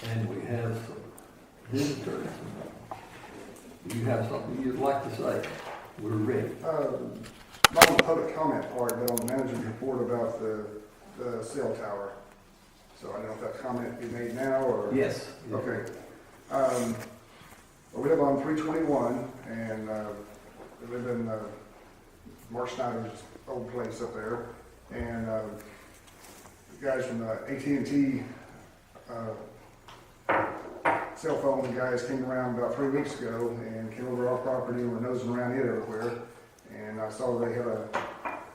And we have some visitors. Do you have something you'd like to say? We're ready. Not on the public comment part, but on the manager's report about the cell tower. So I don't know if that comment be made now or? Yes. Okay. Well, we live on 321 and we live in Mark Snyder's old place up there. And the guys from AT&T cell phone guys came around about 3 weeks ago and came over our property and were nosing around it everywhere. And I saw they had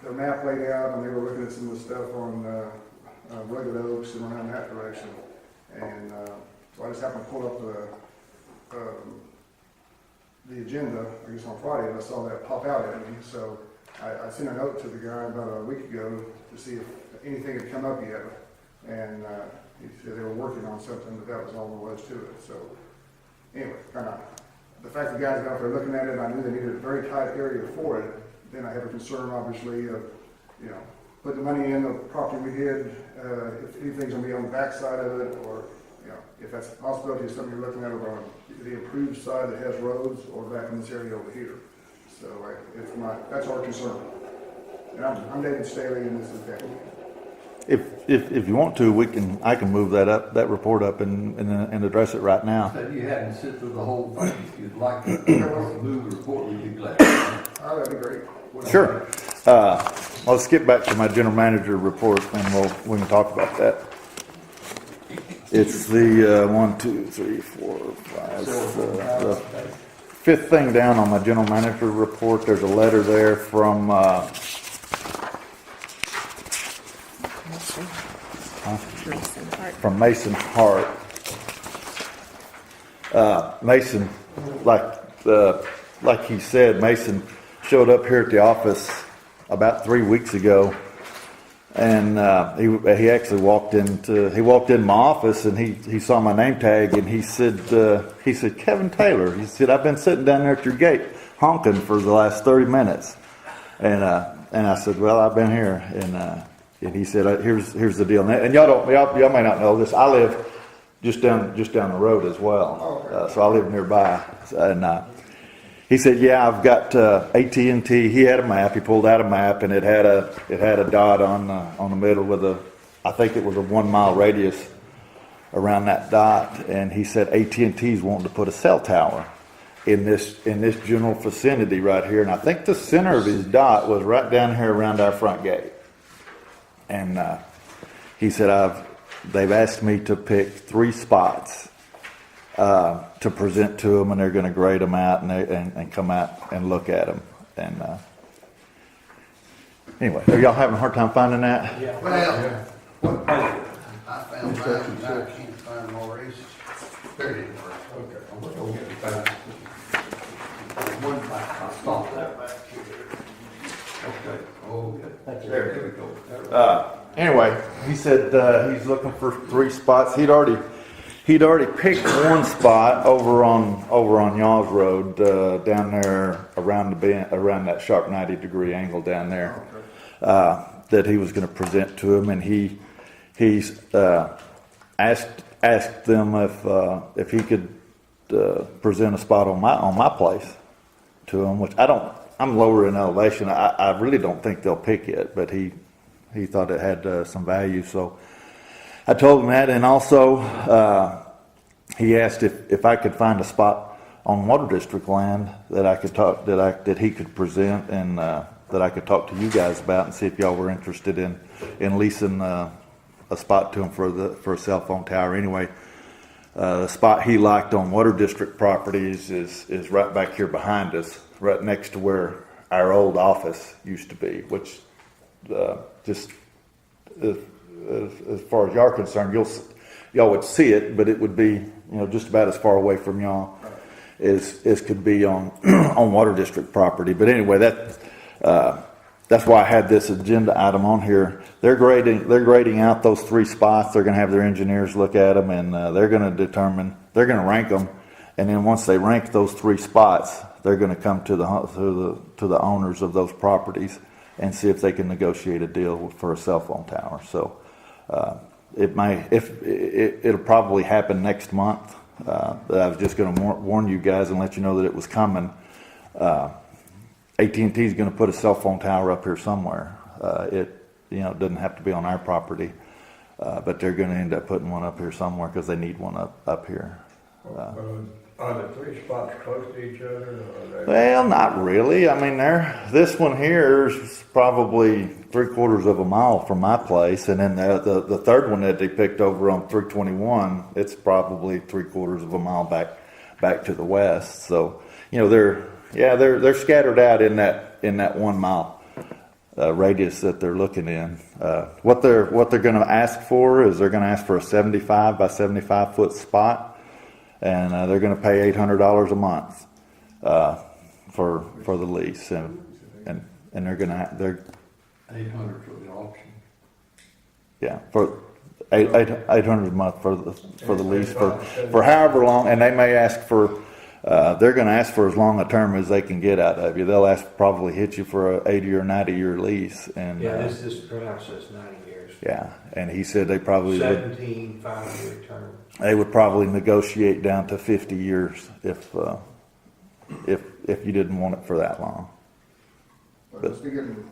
their map laid out and they were looking at some of the stuff on Rugged Oaks and around that direction. And so I just happened to pull up the agenda, I guess on Friday, and I saw that pop out at me. So I sent a note to the guy about a week ago to see if anything had come up yet. And he said they were working on something, but that was all there was to it. So anyway, kind of the fact the guys got out there looking at it, I knew they needed a very tight area for it. Then I have a concern, obviously, of, you know, putting the money in the property we did, if anything's gonna be on the back side of it, or, you know, if that's a possibility of something you're looking at over on the improved side that has roads, or back in this area over here. So that's our concern. And I'm David Staley, and this is Becky. If you want to, I can move that report up and address it right now. Said you hadn't sit through the whole thing. If you'd like to move the report, we'd be glad. Oh, that'd be great. Sure. I'll skip back to my general manager report and we can talk about that. It's the 1, 2, 3, 4, 5, the fifth thing down on my general manager report. There's a letter there from Mason Hart. Mason, like he said, Mason showed up here at the office about 3 weeks ago, and he actually walked in my office, and he saw my name tag, and he said Kevin Taylor. He said, I've been sitting down there at your gate honking for the last 30 minutes, and I said, well, I've been here, and he said, here's the deal, and y'all may not know this. I live just down the road as well, so I live nearby, and he said, yeah, I've got AT&T. He had a map. He pulled out a map, and it had a dot on the middle with I think it was a 1 mile radius around that dot. And he said AT&T's wanting to put a cell tower in this general vicinity right here. And I think the center of his dot was right down here around our front gate. And he said, they've asked me to pick 3 spots to present to them, and they're going to grade them out and come out and look at them. And anyway, are y'all having a hard time finding that? Yeah. Well, I found mine, and I can't find Maurice. There it is. Okay, I'm going to get it back. One back, I'll stop that back here. Okay, oh, good. There we go. Anyway, he said he's looking for 3 spots. He'd already picked 1 spot over on Yaws Road down there around the bend, around that sharp 90-degree angle down there, that he was going to present to him, and he's asked them if he could present a spot on my place to him, which I'm lower in elevation. I really don't think they'll pick it, but he thought it had some value, so I told him that. And also he asked if I could find a spot on Water District land that he could present, and that I could talk to you guys about and see if y'all were interested in leasing a spot to him for a cell phone tower. Anyway, the spot he liked on Water District properties is right back here behind us, right next to where our old office used to be, which just as far as y'all are concerned, y'all would see it, but it would be just about as far away from y'all as could be on on Water District property. But anyway, that's why I had this agenda item on here. They're grading out those 3 spots. They're going to have their engineers look at them, and they're going to rank them, and then once they rank those 3 spots, they're going to come to the owners of those properties and see if they can negotiate a deal for a cell phone tower. So it'll probably happen next month. But I was just going to warn you guys and let you know that it was coming. AT&T is going to put a cell phone tower up here somewhere. It doesn't have to be on our property, but they're going to end up putting one up here somewhere because they need one up here. Are the three spots close to each other? Or are they... Well, not really. I mean, this one here is probably 3/4 of a mile from my place, and then the third one that they picked over on 321, it's probably 3/4 of a mile back to the west. So, they're scattered out in that 1 mile radius that they're looking in. What they're going to ask for is they're going to ask for a 75 by 75 foot spot. And they're going to pay $800 a month for the lease, and they're 800 for the auction. yeah for $800 a month for the lease for however long, and they may ask for they're going to ask for as long a term as they can get out of you. They'll probably hit you for a 80 or 90 year lease, and this is pronounced as 90 years. yeah, and he said they probably 17 5-year terms. They would probably negotiate down to 50 years if you didn't want it for that long. But just be getting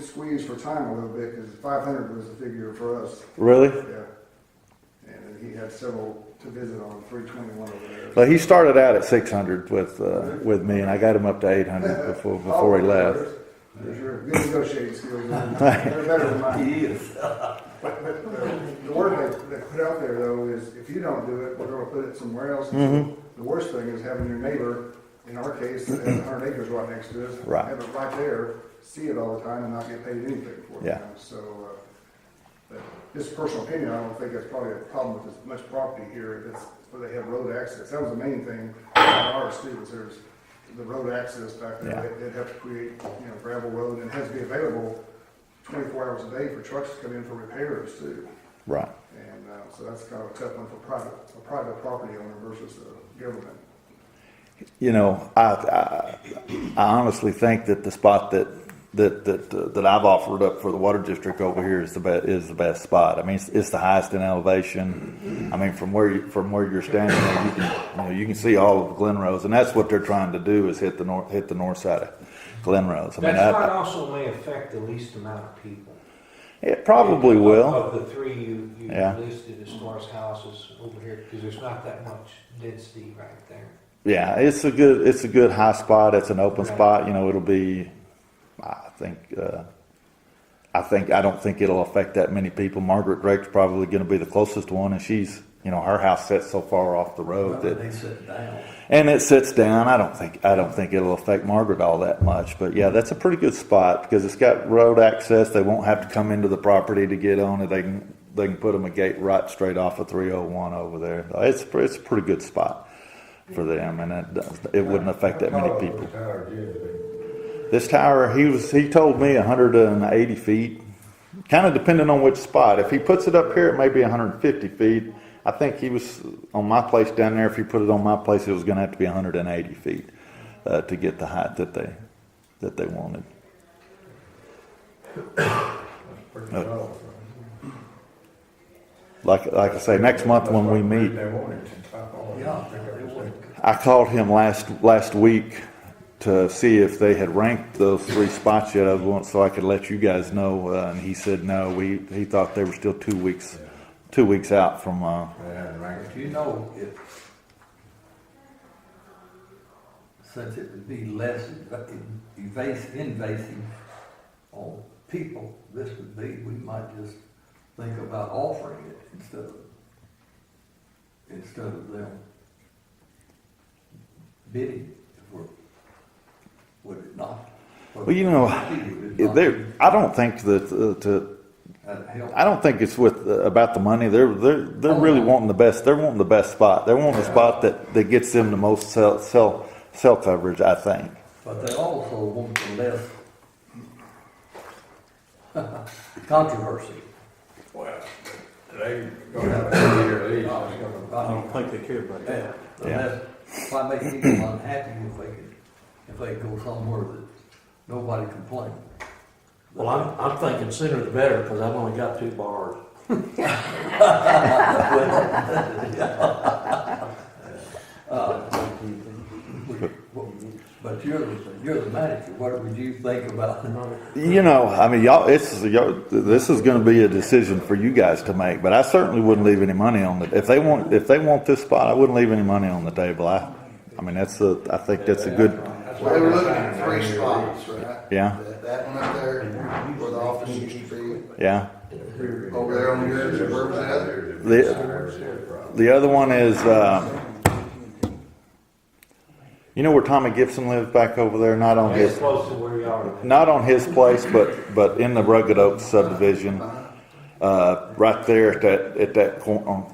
squeezed for time a little bit, because 500 was the figure for us. Really? Yeah. And then he had several to visit on 321 over there. Well, he started out at 600 with me, and I got him up to 800 before he left. Sure. Good negotiating skills. They're better than mine. He is. But the word they put out there, though, is if you don't do it, we're going to put it somewhere else. Mm-hmm. The worst thing is having your neighbor, in our case, that has 100 acres right next to us, Right. have it right there, see it all the time, and not get paid anything for it. Yeah. So, but just personal opinion, I don't think that's probably a problem with as much property here. It's where they have road access. That was the main thing on ours too, was there's the road access back there. Yeah. They'd have to create, gravel road, and it has to be available 24 hours a day for trucks to come in for repairs too. Right. And so that's kind of a tough one for a private property owner versus a government. I honestly think that the spot that I've offered up for the water district over here is the best spot. I mean, it's the highest in elevation. I mean, from where you're standing, you can see all of Glenrose, and that's what they're trying to do is hit the north side of Glenrose. I mean, That spot also may affect the least amount of people. it probably will. Of the three you Yeah. listed as far as houses over here, because there's not that much density right there. Yeah, it's a good high spot. It's an open spot. It'll be. I don't think it'll affect that many people. Margaret Drake's probably going to be the closest one, and she's, her house sits so far off the road that They sit down. and it sits down. I don't think it'll affect Margaret all that much. But yeah, that's a pretty good spot because it's got road access. They won't have to come into the property to get on it. They can put them a gate right straight off of 301 over there. It's a pretty good spot for them, and it wouldn't affect that many people. This tower, he told me 180 feet, kind of depending on which spot. If he puts it up here, it may be 150 feet. I think he was on my place down there. If he put it on my place, it was going to have to be 180 feet to get the height that they wanted. Like I say, next month when we meet, I called him last week to see if they had ranked those three spots yet. I want so I could let you guys know, and he said no. He thought they were still 2 weeks out from. Do you know since it would be less invasive on people, this would be, we might just think about offering it instead of them bidding. Would it not? Well, I don't think that. I don't think it's about the money. They're really wanting the best. They're wanting the best spot. They're wanting the spot that gets them the most cell coverage, I think. But they also want the less controversy. Well, they gonna have a 2-year lease. I don't think they care about that. Yeah. Why make people unhappy if they go somewhere that nobody complains? Well, I'm thinking sooner the better, because I've only got 2 bars. But you're the manager, what would you think about? You know, I mean, this is going to be a decision for you guys to make. But I certainly wouldn't leave any money on it. If they want this spot, I wouldn't leave any money on the table. I mean, I think that's a good. Well, they were looking at 3 spots, right? Yeah. That one up there, where the office used to be, Yeah. over there on yours, where was the other? The other one is, you know where Tommy Gibson lives back over there? Not on It's his, close to where you are. not on his place, but in the Rugged Oaks subdivision, right there at that corner,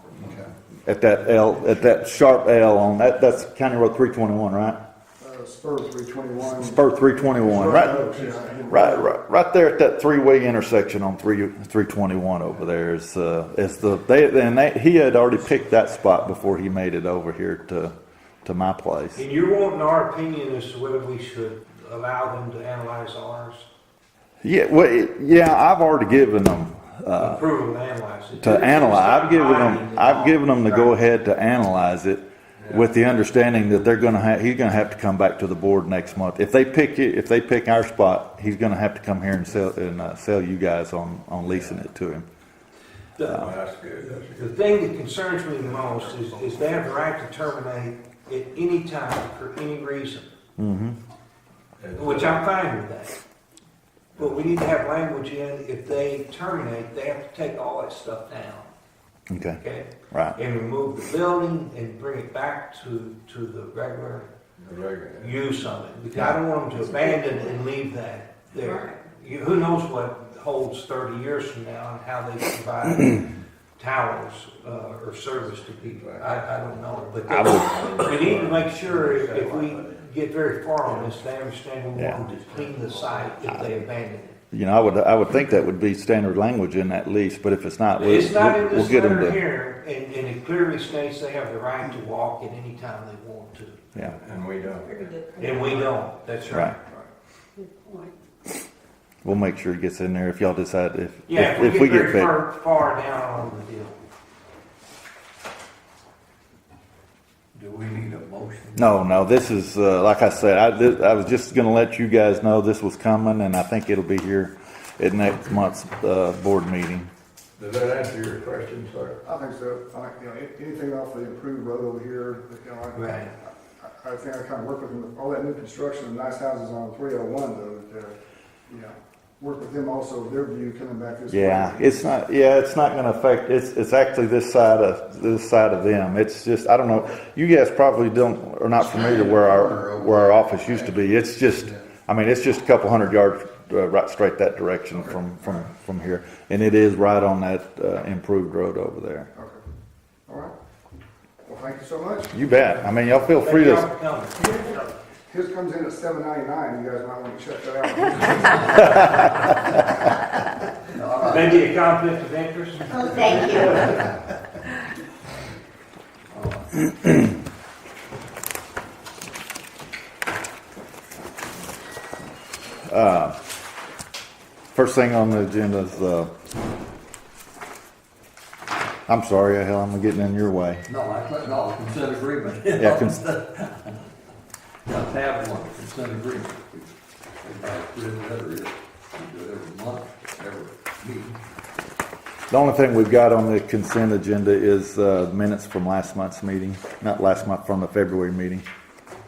at that sharp L on that's County Road 321, right? Spur 321. Spur 321, right there at that 3-way intersection on 321 over there he had already picked that spot before he made it over here to my place. And you're wanting our opinion as to whether we should allow them to analyze ours? Yeah, well, I've already given them Approve them to analyze it. to analyze. I've given them the go ahead to analyze it, with the understanding that he's gonna have to come back to the board next month. If they pick our spot, he's gonna have to come here and sell you guys on leasing it to him. That's good. The thing that concerns me the most is they have the right to terminate at any time for any reason, which I'm fine with that. But we need to have language in, if they terminate, they have to take all that stuff down, Okay, okay? right. And remove the building and bring it back to the regular use of it. Because I don't want them to abandon it and leave that there. Who knows what holds 30 years from now and how they provide towers or service to people. I don't know. But we need to make sure if we get very far on this, they understand we want them to clean the site if they abandon it. You know, I would think that would be standard language in that lease, but if it's not, It's not in we'll this get them letter to. here, and it clearly states they have the right to walk at any time they want to. Yeah, And we don't. And we don't, that's right. right. We'll make sure it gets in there if y'all decide if we get very picked. far down on the deal. Do we need a motion? No, this is, like I said, I was just gonna let you guys know this was coming, and I think it'll be here at next month's, board meeting. Does that answer your question, sir? I think so. Anything off the improved road over here, Right. I think I kind of work with them, all that new construction and nice houses on 301 though, work with them also, their view coming back this way. It's not gonna affect, it's actually this side of them. It's just, I don't know, you guys probably are not familiar where our office used to be. It's just, I mean, it's just a couple hundred yards, right straight that direction from here. And it is right on that, improved road over there. Okay. All right. Well, thank you so much. You bet. I mean, y'all feel free Thank to, y'all for coming. His comes in at $7.99. You guys might want to check that out. Maybe a conflict of interest? Oh, thank you. first thing on the agenda is, I'm sorry, hell, I'm getting in your way. No, consent agreement. Yeah, Just have one, consent agreement. Everybody's written letter is, we do it every month, every meeting. The only thing we've got on the consent agenda is minutes from last month's meeting, not last month, from the February meeting.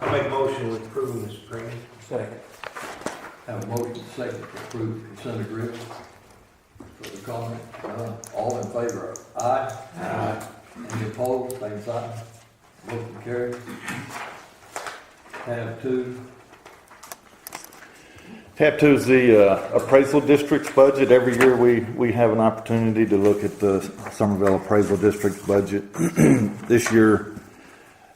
I'll make a motion to approve, Mr. Green. Second. Have a motion second to approve consent agreement. For the comment, all in favor? Aye. Aye. Any opposed, same sign. Motion carried. Tab 2. Tab 2 is the appraisal district's budget. Every year we have an opportunity to look at the Somervell appraisal district's budget. This year,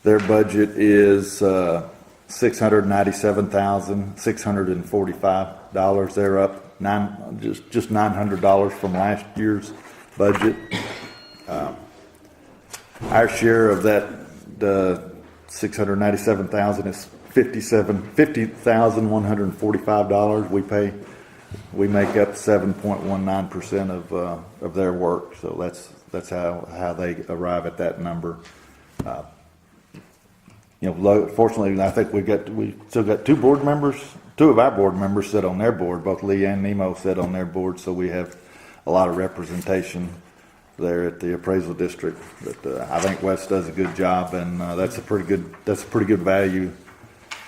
their budget is $697,645. They're up just $900 from last year's budget. Our share of that $697,000 is $50,145. We pay we make up 7.19% of their work. So that's how they arrive at that number. Fortunately, I think we still got two of our board members sit on their board. Both Lee and Nemo sit on their board, so we have a lot of representation there at the appraisal district. But I think Wes does a good job, and that's a pretty good value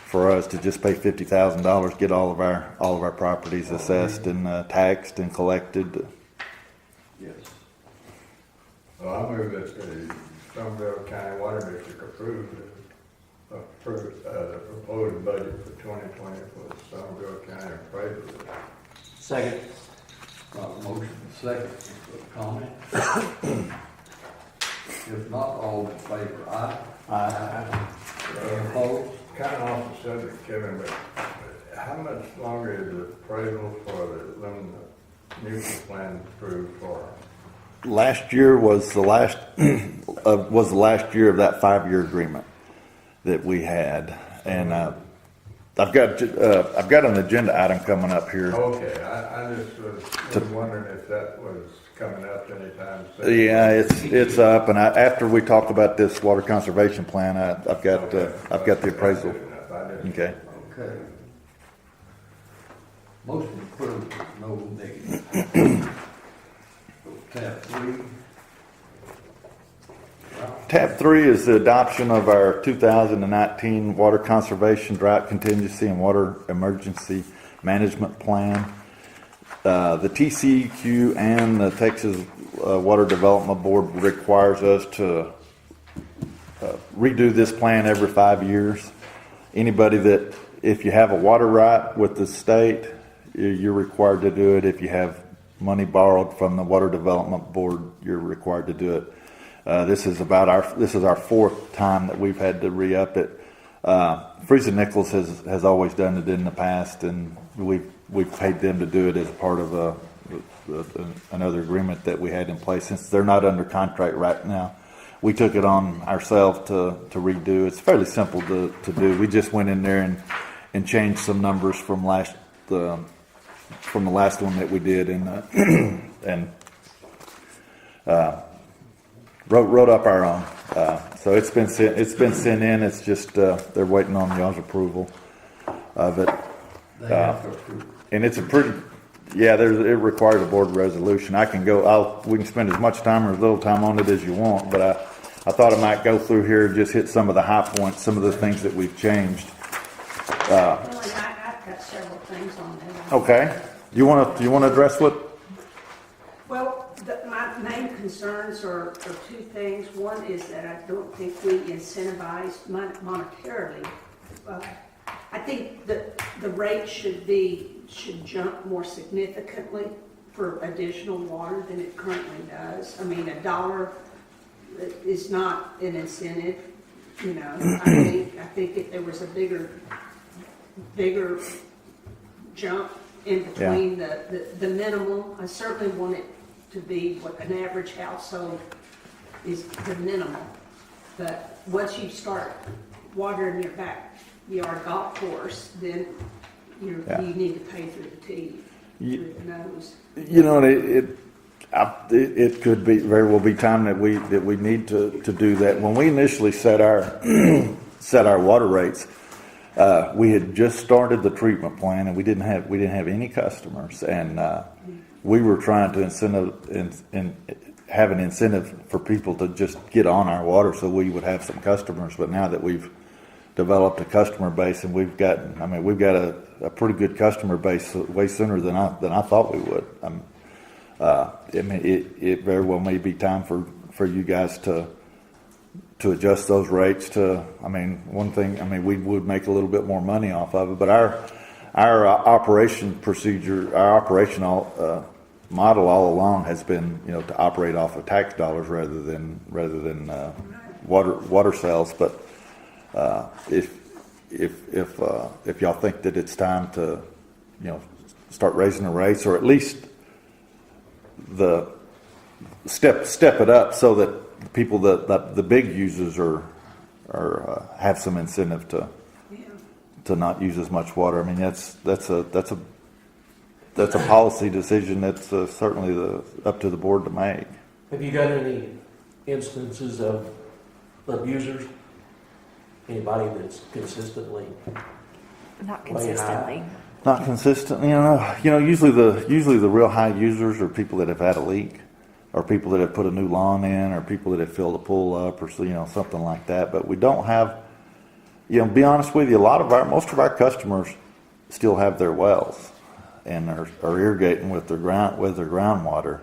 for us to just pay $50,000, get all of our properties assessed and taxed and collected. Yes. Well, I move that the Somervell County Water District approve the proposed budget for 2020 for the Somervell County appraisal. Second. Motion second, comment? If not, all in favor, aye? Aye. Any opposed? Kind of off the subject, Kevin, but how much longer is the appraisal for the nuclear plant approved for? Last year was the last year of that 5-year agreement that we had, and I've got an agenda item coming up here. Okay, I just was wondering if that was coming up anytime soon. Yeah, it's up, and after we talk about this water conservation plan, I've got the appraisal. Okay. Okay. Motion approved, no negative. Tab 3. Tab 3 is the adoption of our 2019 Water Conservation Drought Contingency and Water Emergency Management Plan. The TCEQ and the Texas Water Development Board requires us to redo this plan every 5 years. Anybody that, if you have a water right with the state, you're required to do it. If you have money borrowed from the Water Development Board, you're required to do it. This is our fourth time that we've had to re-up it. Freeze and Nichols has always done it in the past, and we've paid them to do it as part of another agreement that we had in place. Since they're not under contract right now, we took it on ourselves to redo. It's fairly simple to do. We just went in there and changed some numbers from the last one that we did, and wrote up our own. So it's been sent in. It's just they're waiting on y'all's approval of it. They have to approve. And it's it requires a board resolution. We can spend as much time or as little time on it as you want, but I thought I might go through here and just hit some of the high points, some of the things that we've changed. Well, and I've got several things on there. Okay. Do you want to address what? Well, my main concerns are two things. One is that I don't think we incentivize monetarily. I think that the rate should jump more significantly for additional water than it currently does. I mean, $1 is not an incentive, I think if there was a bigger jump in between the minimal, I certainly want it to be what an average household is the minimal. But once you start watering your backyard golf course, then you need to pay through the teeth, through the nose. It could very well be time that we need to do that. When we initially set our water rates, we had just started the treatment plan, and we didn't have any customers, and we were trying to have an incentive for people to just get on our water so we would have some customers. But now that we've developed a customer base, and we've got a pretty good customer base way sooner than I thought we would. It very well may be time for you guys to adjust those rates to. We would make a little bit more money off of it, but our operational model all along has been, to operate off of tax dollars rather than water sales. But if y'all think that it's time to, start raising the rates, or at least the step it up so that people that the big users have some incentive to not use as much water. I mean, that's that's a policy decision that's certainly up to the board to make. Have you got any instances of abusers? Anybody that's consistently? Not Way high. consistently. Not consistent, usually the real high users are people that have had a leak, or people that have put a new lawn in, or people that have filled a pool up, or something like that. But we don't have, to be honest with you, most of our customers still have their wells and are irrigating with their groundwater.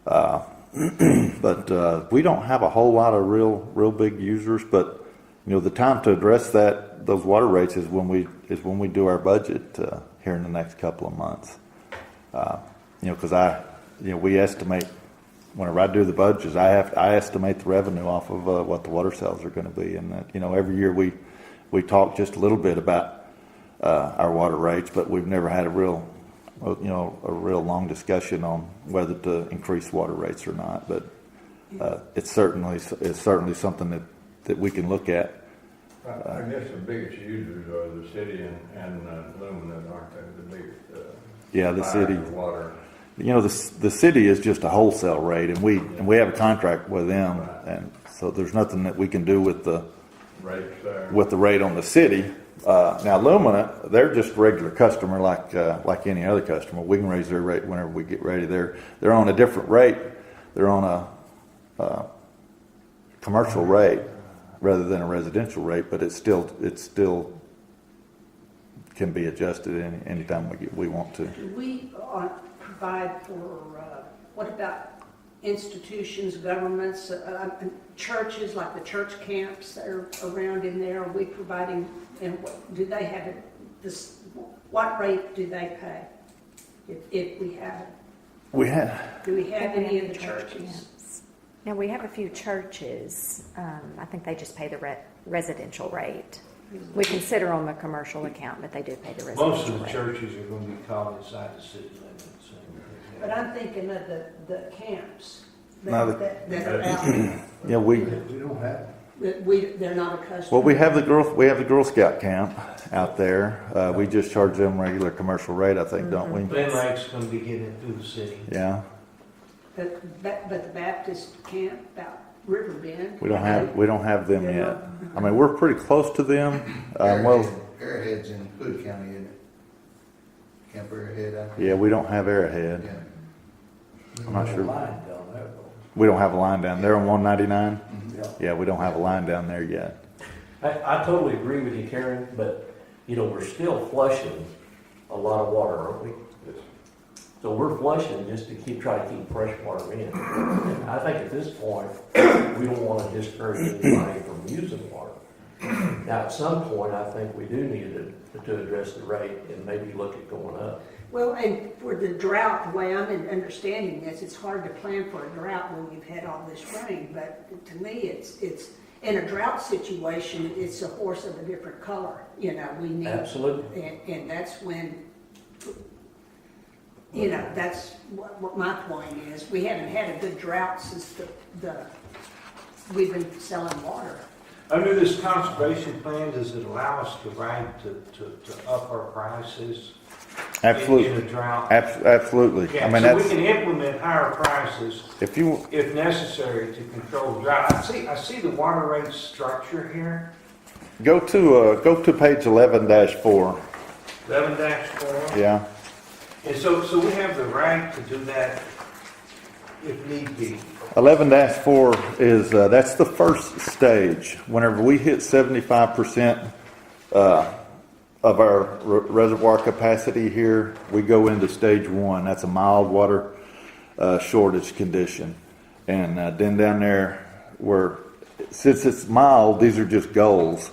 But we don't have a whole lot of real big users. But the time to address those water rates is when we do our budget here in the next couple of months. Because we estimate, whenever I do the budgets, I estimate the revenue off of what the water sales are going to be, and every year we talk just a little bit about our water rates, but we've never had a real long discussion on whether to increase water rates or not. But it's certainly something that we can look at. I guess the biggest users are the city and Lumen, aren't they, the biggest? Yeah, the city. buyers of water. The city is just a wholesale rate, and we have a contract with them, and so there's nothing that we can do with the Rates there. with the rate on the city. Now, Lumina, they're just a regular customer like any other customer. We can raise their rate whenever we get ready. They're on a different rate. They're on a commercial rate rather than a residential rate, but it still can be adjusted anytime we want to. Do we provide for, what about institutions, governments, churches, like the church camps that are around in there? Are we providing, and do they have what rate do they pay if we have it? Do we have any of the churches? Yes. Now, we have a few churches. I think they just pay the residential rate. We consider them a commercial account, but they do pay the residential Most of the rate. churches are going to be called inside the city limits. But I'm thinking of the camps No, that are out there. Yeah, we don't have. They're not a customer. we have the Girl Scout camp out there. We just charge them regular commercial rate, I think, don't we? Glen Lake's going to be getting it through the city. Yeah. But the Baptist camp out River Bend. We don't have them yet. I mean, we're pretty close to them. Arrowhead's in Hood County, isn't it? Camp Arrowhead out there. Yeah, we don't have Arrowhead. Yeah. I'm not sure. Line down there, though. We don't have a line down there on 199. Mm-hmm. Yeah. Yeah, we don't have a line down there yet. I totally agree with you, Karen, but, we're still flushing a lot of water, aren't we? So we're flushing just to try to keep fresh water in. And I think at this point, we don't want to discourage anybody from using water. Now, at some point, I think we do need to address the rate and maybe look at going up. Well, and for the drought, the way I'm understanding this, it's hard to plan for a drought when you've had all this rain. But to me, it's in a drought situation, it's a horse of a different color. We need. Absolutely. And that's when, that's what my point is. We haven't had a good drought since we've been selling water. Under this conservation plan, does it allow us the right to up our prices Absolutely. in a drought? Absolutely. Yeah, I mean, so we that's can implement higher prices if necessary to control the drought. I see the water rate structure here, go to page 11-4. 11-4. Yeah. And so we have the right to do that if need be. 11-4 is that's the first stage. Whenever we hit 75% of our reservoir capacity here, we go into stage 1. That's a mild water shortage condition, and then down there, since it's mild, these are just goals.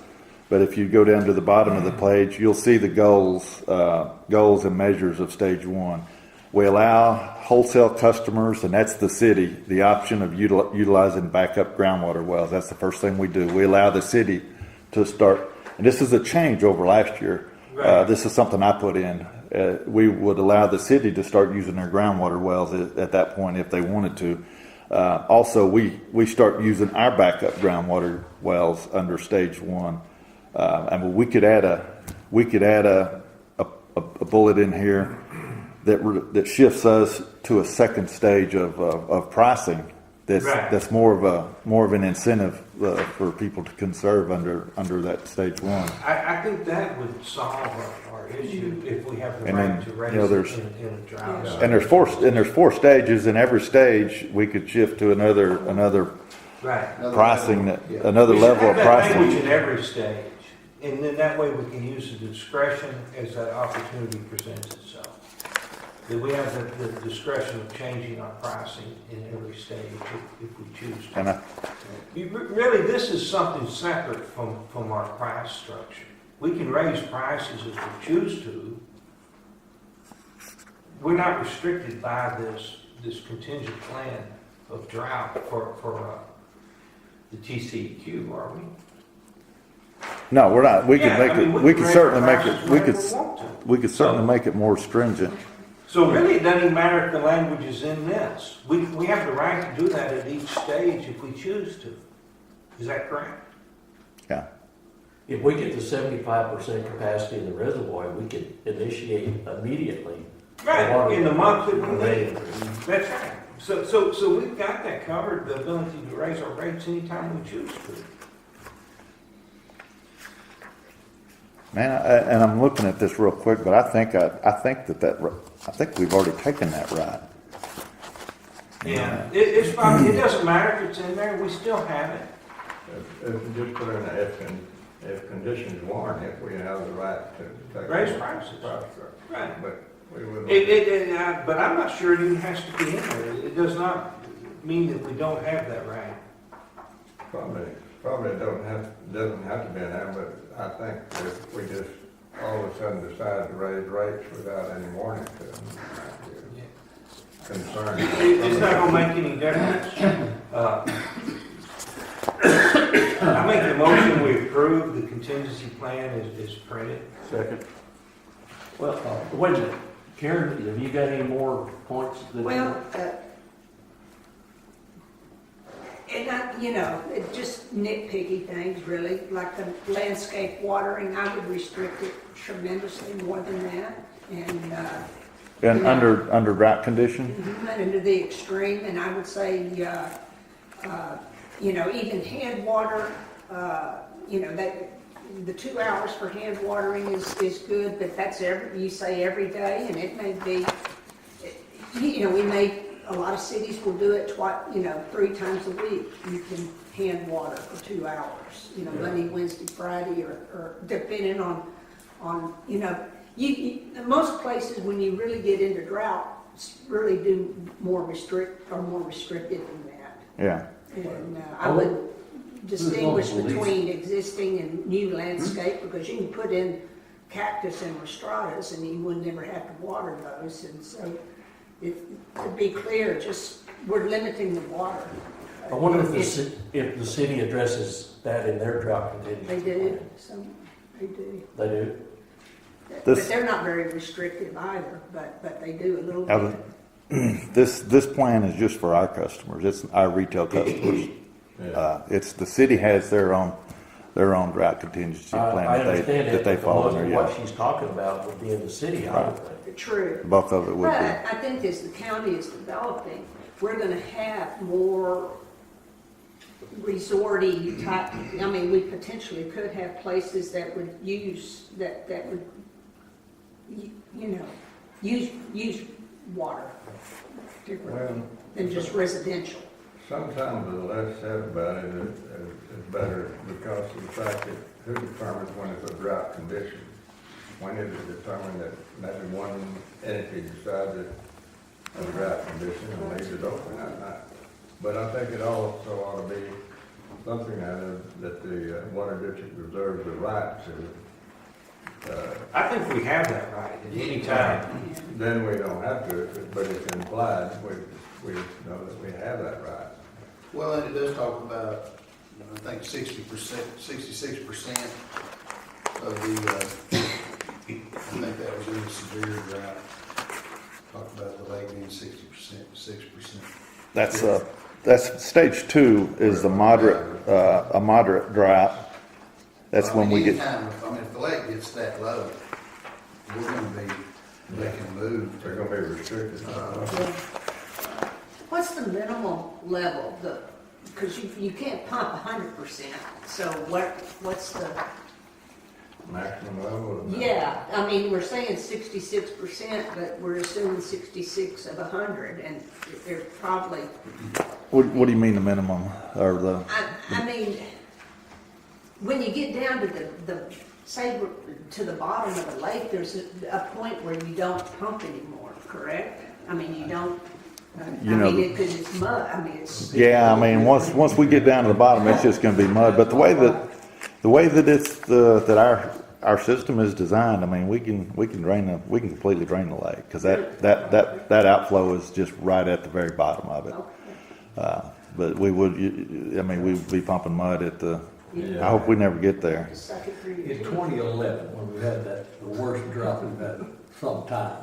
But if you go down to the bottom of the page, you'll see the goals and measures of stage 1. We allow wholesale customers, and that's the city, the option of utilizing backup groundwater wells. That's the first thing we do. We allow the city to start, and this is a change over last year. Right. This is something I put in. We would allow the city to start using their groundwater wells at that point if they wanted to. Also, we start using our backup groundwater wells under stage 1. And we could add a bullet in here that shifts us to a second stage of pricing. Right. That's more of an incentive for people to conserve under that stage one. I think that would solve our issue if we have the And right then, to raise you know, there's- it in a drought. Yeah. And there's four stages. In every stage, we could shift to another Right. pricing, Yeah. another We should level of have that language pricing. in every stage, and then that way we can use the discretion as that opportunity presents itself. That we have the discretion of changing our pricing in every stage if we choose to. And Really, this is something separate from our price structure. We can raise prices as we choose to. We're not restricted by this contingent plan of drought for the TCEQ, are we? no, we're not. We Yeah, can make I mean, it. We can raise certainly our make prices it. We could. whenever we want to. We could certainly make it more stringent. So really, it doesn't even matter if the language is in this. We have the right to do that at each stage if we choose to. Is that correct? Yeah. If we get to 75% capacity in the reservoir, we could initiate immediately. Right, in the month that we Right. need. That's right. So we've got that covered, the ability to raise our rates anytime we choose to. Man, and I'm looking at this real quick, but I think we've already taken that right. Yeah, it's fine. It doesn't matter if it's in there, we still have it. If you just put in if conditions warrant it, we have the right to take. Raise prices. Price, Right. But we wouldn't. But I'm not sure it even has to be in there. It does not mean that we don't have that right. Probably doesn't have to be in there, but I think if we just all of a sudden decide to raise rates without any warning to them, concern. It's not gonna make any difference. I make the motion, we approve the contingency plan is printed. Second. Well, wait a minute. Karen, have you got any more points? Well, and it's just nitpicky things really, like the landscape watering, I would restrict it tremendously more than that. And, And Yeah. under drought condition. and to the extreme, and I would say, even hand water, that, the 2 hours for hand watering is good, but that's you say every day, and it may be, a lot of cities will do it 3 times a week. You can hand water for 2 hours, Monday, Wednesday, Friday, or depending on, most places, when you really get into drought, really do more restricted than that. Yeah. And I would distinguish between existing and new landscape, because you can put in cactus and rostratas and you would never have to water those. And so, to be clear, we're limiting the water. I wonder if the city addresses that in their drought contingency. They do, plan. they do. They do? But they're not very restrictive either, but they do a little Now, bit. this plan is just for our customers. It's our retail customers. It's the city has their own drought contingency plan I that understand they but follow. most in of their what yard. she's talking about would be in the city, I would think. True. Both of it would But be. I think as the county is developing, we're gonna have more resorty type, we potentially could have places that would use, that would, use water differently than just residential. Sometimes the less said about it is better because of the fact that who determines when it's a drought condition? When is it determined that maybe one entity decides it's a drought condition and leaves it open at night? But I think it also ought to be something that the water district reserves the right to. I think we have that right at any time. Then we don't have to, but it's implied, we know that we have that right. Well, and it does talk about, I think 66% of the, I think that was in the severe drought. Talk about the lake being 60%, 6%. That's stage 2 is a moderate drought. That's when we get. Anytime, if the lake gets that low, we're gonna be they can move. They're gonna be restricted. What's the minimal level, because you can't pump 100%, so what's the, Maximum level of. yeah, I mean, we're saying 66%, but we're assuming 66 of 100, and there's probably, What do you mean the minimum, or the, I mean, when you get down to say, to the bottom of the lake, there's a point where you don't pump anymore, correct? I mean, you don't, You know, because it's mud, I mean, it's. yeah, I mean, once we get down to the bottom, it's just gonna be mud, but the way that it's, that our system is designed, I mean, we can completely drain the lake, cause that outflow is just right at the very bottom of it. Okay. But we would, I mean, we would be pumping mud at the, Yeah. I hope we never get there. Just suck it through your In 2011, when we had the worst drought we've had in some time,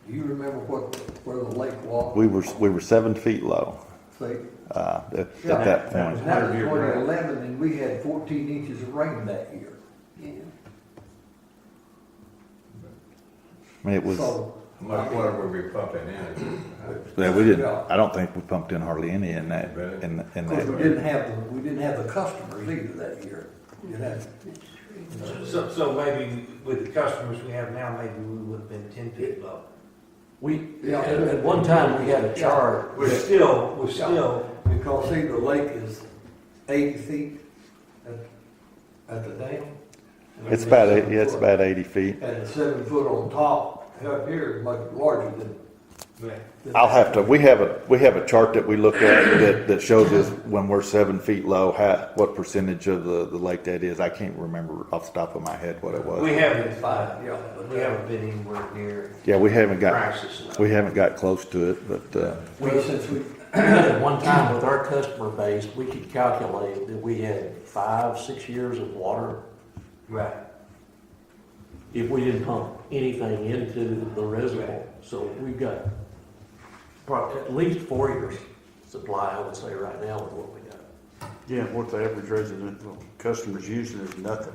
do you remember where the lake was? We were 7 feet low, See? at that That point. was 2011, and we had 14 inches of rain that year. Yeah. I mean, it was, So, How much water will we pumping in? yeah, we didn't, I don't think we pumped in hardly any in that, in Of course, that. we didn't have the customers either that year. You know, So maybe with the customers we have now, maybe we would have been 10 feet low. At one time, we had a chart. We're still, because see, the lake is 80 feet at the dam. It's about, it's about 80 feet. And the 7 foot on top, up here is much larger than. I'll have to, we have a chart that we look at that shows us when we're 7 feet low, what percentage of the lake that is. I can't remember off the top of my head what it was. we haven't, Yeah. we haven't been anywhere near Yeah, we haven't crisis level. we haven't got close to it, but, Well, since we, At one time with our customer base, we could calculate that we had 5-6 years of water Right. if we didn't pump anything into the reservoir. So we've got at least 4 years supply, I would say, right now with what we got. Yeah, what the average resident, customers using is nothing,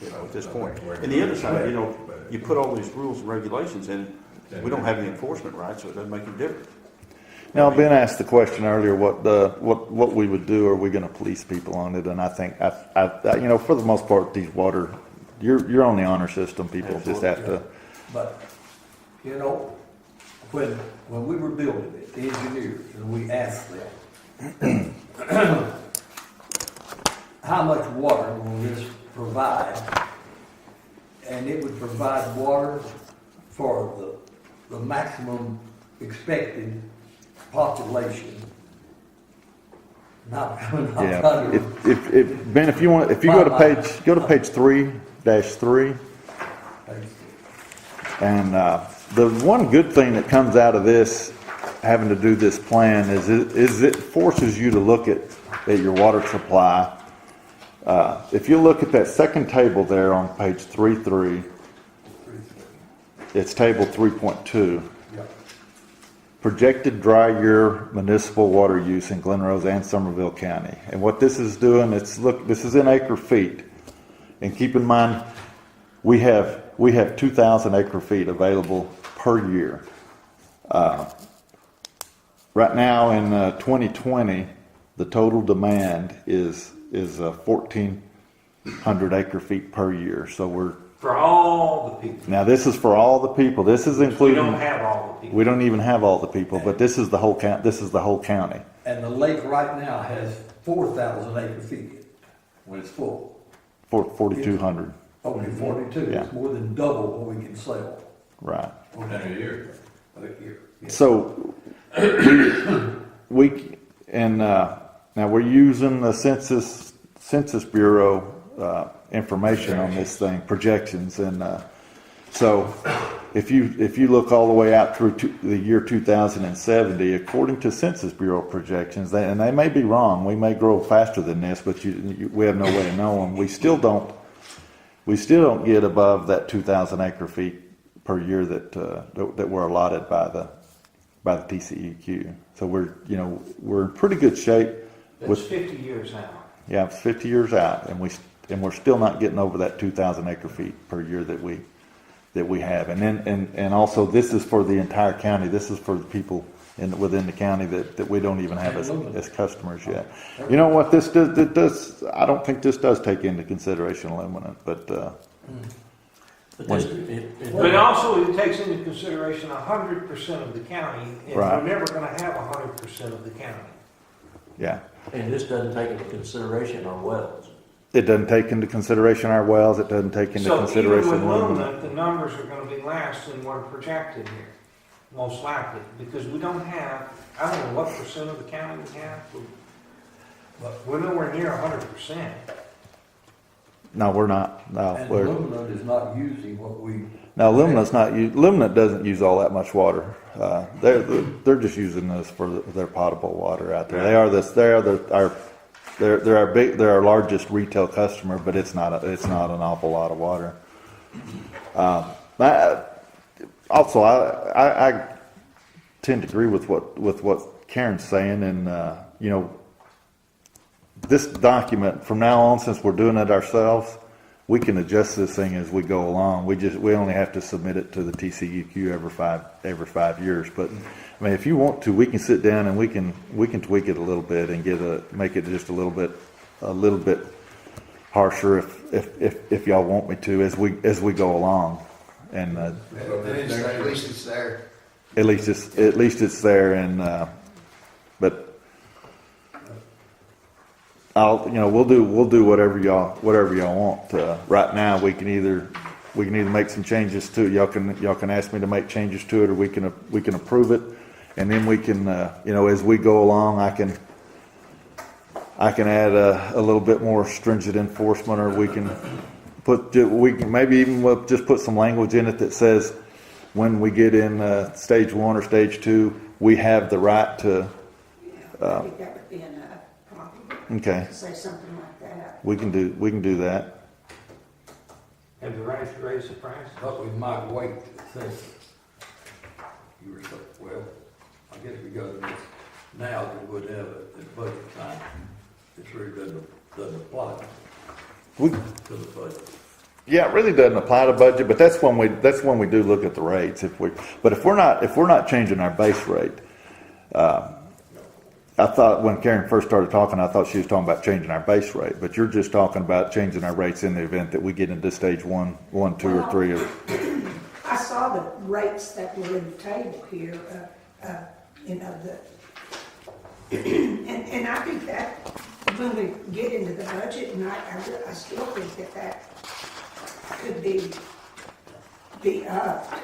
you know, at this point. And the other side, you know, you put all these rules and regulations in, we don't have the enforcement rights, so it doesn't make any difference. now Ben asked the question earlier, what we would do, are we gonna police people on it? And I think, you know, for the most part, these water, you're on the honor system, people just have to, but, you know, when we were building it, the engineers, and we asked them, how much water will this provide? And it would provide water for the maximum expected population. Not yeah. under. If Ben, if you go to page 3-3, and, the one good thing that comes out of this, having to do this plan, is it forces you to look at your water supply. If you look at that second table there on page 3-3, it's table 3.2. Yeah. Projected dry year municipal water use in Glen Rose and Somervell County. And what this is doing, this is in acre feet. And keep in mind, we have 2,000 acre feet available per year. Right now in 2020, the total demand is 1,400 acre feet per year. So we're, For all the people. now this is for all the people. This is We including. don't have all the people. We don't even have all the people, but this is the whole count. This is the whole county. And the lake right now has 4,000 acre feet when it's full. 4,200, Okay, 42, Yeah. it's more than double what we can sell right? In a year. a year. Yeah. So we and now we're using the Census Bureau information on this thing, projections, and so if you look all the way out through the year 2070, according to Census Bureau projections, and they may be wrong, we may grow faster than this, but we have no way of knowing. We still don't get above that 2,000 acre feet per year that we're allotted by the TCEQ. So we're in pretty good shape. That's 50 years out. Yeah, it's 50 years out, and we're still not getting over that 2,000 acre feet per year that we that we have. And then, and also this is for the entire county. This is for the people within the county that we don't even have as customers yet. You know what, this does, I don't think this does take into consideration aluminum, but, But this, it- But also, it takes into consideration 100% of the county, and Right. we're never gonna have 100% of the county. yeah. And this doesn't take into consideration our wells. It doesn't take into consideration our wells, it doesn't take into So even consideration with aluminum. aluminum, the numbers are gonna be less than what are projected here, most likely, because we don't have, I don't know what percent of the county we have, but we're nowhere near 100%. No, we're not, no, And we're, aluminum is not using what we, no, aluminum doesn't use all that much water. They're just using this for their potable water out there. They're our largest retail customer, but it's not an awful lot of water. Also, I tend to agree with what Karen's saying, and you know, this document from now on, since we're doing it ourselves, we can adjust this thing as we go along. We only have to submit it to the TCEQ every 5 years. But I mean, if you want to, we can sit down and we can tweak it a little bit and make it just a little bit harsher if y'all want me to as we go along. And At least it's there. at least it's there. And but we'll do whatever y'all want. Right now, we can either make some changes to it. Y'all can ask me to make changes to it, or we can approve it, and then we can as we go along, I can add a little bit more stringent enforcement, or we can maybe even just put some language in it that says when we get in stage 1 or stage 2, we have the right to. I think that would be enough, probably, Okay, to say something like that. we can do that. Have the right to raise the price? but we might wait since you were so, well, I guess we go to this now that would have a budget time. It really doesn't apply We, to the budget. Yeah, it really doesn't apply to budget, but that's when we do look at the rates. If we're not changing our base rate, I thought when Karen first started talking, I thought she was talking about changing our base rate, but you're just talking about changing our rates in the event that we get into stage 1, 2, or 3 of. I saw the rates that were in the table here, and I think that when we get into the budget, and I still think that could be upped.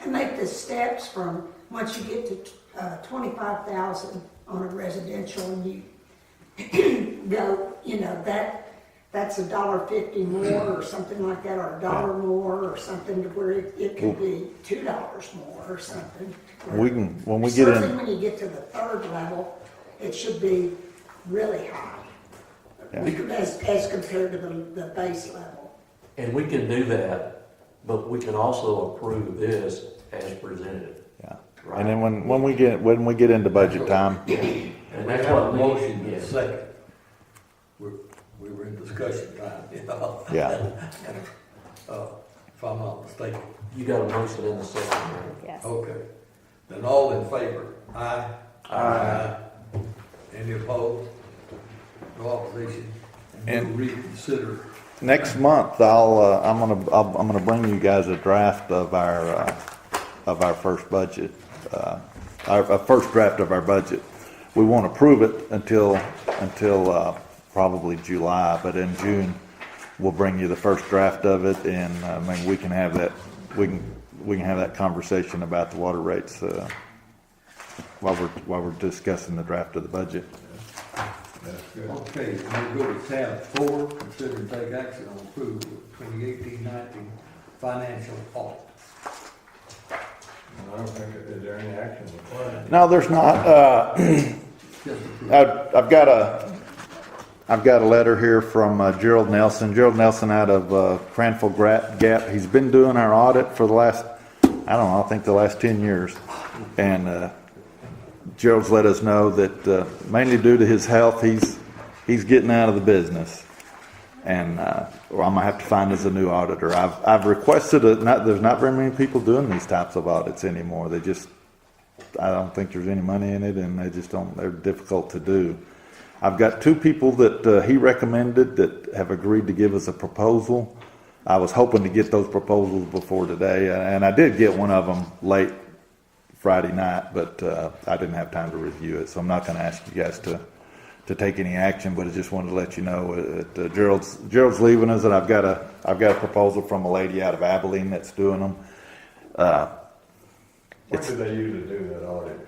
Make the steps from, once you get to 25,000 on a residential, and you go, that's $1.50 more or something like that, or $1 more or something, to where it could be $2 more or something. When we get Certainly in, when you get to the third level, it should be really high. Yeah. As compared to the base level. And we can do that, but we can also approve this as presented. yeah. And then when we get into budget time, And We that's have a what we motion need in to a get. second. We were in discussion time, yeah. If I'm not mistaken. You got a motion in the second. Yes. Okay. Then all in favor? Aye. Aye. Any opposed? No opposition? And- we'll reconsider. Next month, I'm gonna bring you guys a draft of our first budget, our first draft of our budget. We won't approve it until probably July, but in June, we'll bring you the first draft of it, and we can have that conversation about the water rates while we're discussing the draft of the budget. That's good. Okay, we'll go to tab 4, consider and take action on approval of 2018-19 financial audit. I don't think, is there any action required? No, there's not. Just approve. I've got a letter here from Gerald Nelson. Gerald Nelson out of Cranfield Gap. He's been doing our audit for the last, I think the last 10 years. And Gerald's let us know that mainly due to his health, he's getting out of the business. and or I'm gonna have to find us a new auditor. I've requested there's not very many people doing these types of audits anymore. I don't think there's any money in it, and they're difficult to do. I've got two people that he recommended that have agreed to give us a proposal. I was hoping to get those proposals before today, and I did get one of them late Friday night, but I didn't have time to review it, so I'm not gonna ask you guys to take any action, but I just wanted to let you know that Gerald's leaving us, and I've got a proposal from a lady out of Abilene that's doing them. When do they usually do that audit?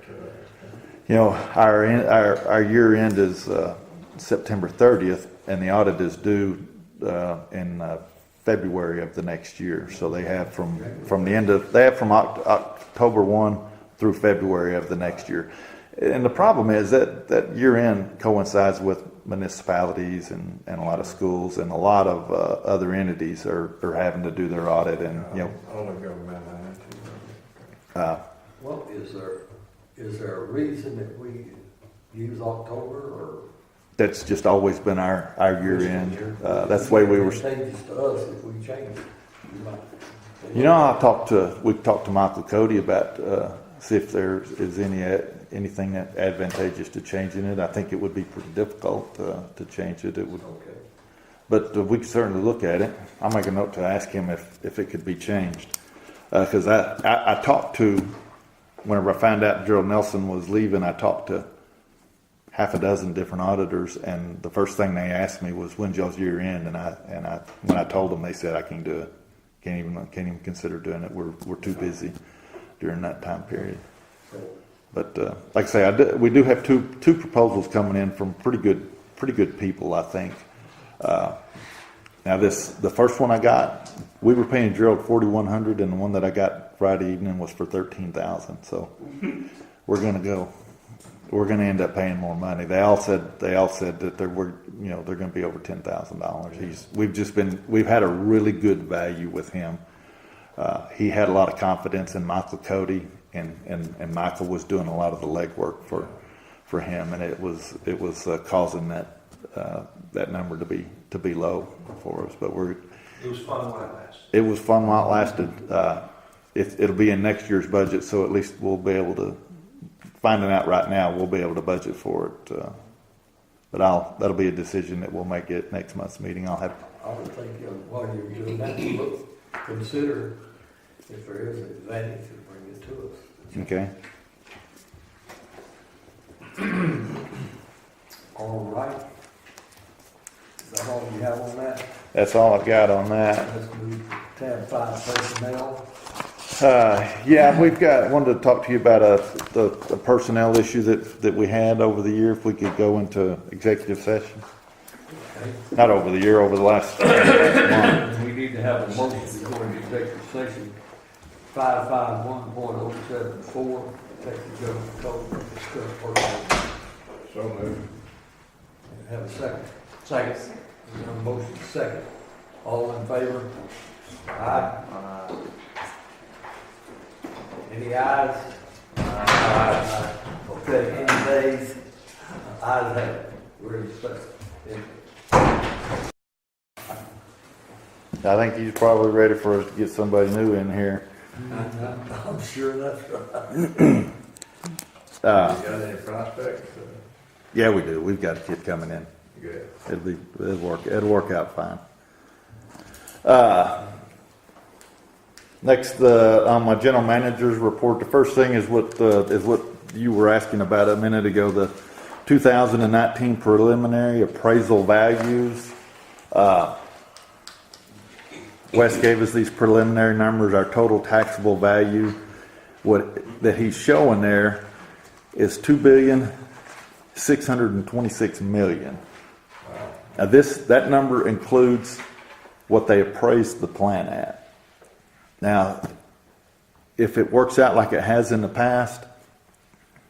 You know, our year end is September 30th, and the audit is due in February of the next year. So they have from October 1 through February of the next year. And the problem is that year end coincides with municipalities and a lot of schools, and a lot of other entities are having to do their audit, and All the government entities. Well, is there a reason that we use October, or? that's just always been our year end. That's the way we were. It changes to us if we change it. You know, we talked to Michael Cody about see if there is anything that advantageous to changing it. I think it would be pretty difficult to change it. It would, Okay. but we could certainly look at it. I'll make a note to ask him if it could be changed, because I talked to, whenever I found out Gerald Nelson was leaving, I talked to half a dozen different auditors, and the first thing they asked me was, when's y'all's year end? And when I told them, they said, I can't do it. Can't even consider doing it. We're too busy during that time period. But like I say, we do have two proposals coming in from pretty good people, I think. Now the first one I got, we were paying Gerald $4,100, and the one that I got Friday evening was for $13,000. So we're gonna end up paying more money. They all said that they're going to be over $10,000. We've had a really good value with him. He had a lot of confidence in Michael Cody, and Michael was doing a lot of the legwork for him, and it was causing that number to be low for us. But It was fun while it lasted. it was fun while it lasted. It'll be in next year's budget, so at least we'll be able to. Finding out right now, we'll be able to budget for it. But that'll be a decision that we'll make at next month's meeting. I would think while you're doing that, consider if there is an advantage to bring it to us. Okay. All right. Is that all you have on that? That's all I've got on that. Let's move to tab 5 personnel. Yeah, wanted to talk to you about the personnel issue that we had over the year. If we could go into executive session, Okay. not over the year, over the last month. We need to have a motion to go into executive session 551.074, Texas Government Code, to discuss personnel. So moved. Have a second. Second. We have a motion second. All in favor? Aye. Any ayes? Aye. Okay, any nays? Ayes have it. We're in session. I think he's probably ready for us to get somebody new in here. I'm sure that's right. You got any prospects? Yeah, we do. We've got a kid coming in. Good. It'll work out fine. Next, on my general manager's report, the first thing is what you were asking about a minute ago, the 2019 preliminary appraisal values. Wes gave us these preliminary numbers. Our total taxable value, that he's showing there, is $2,626,000,000. Now that number includes what they appraised the plant at. Now, if it works out like it has in the past,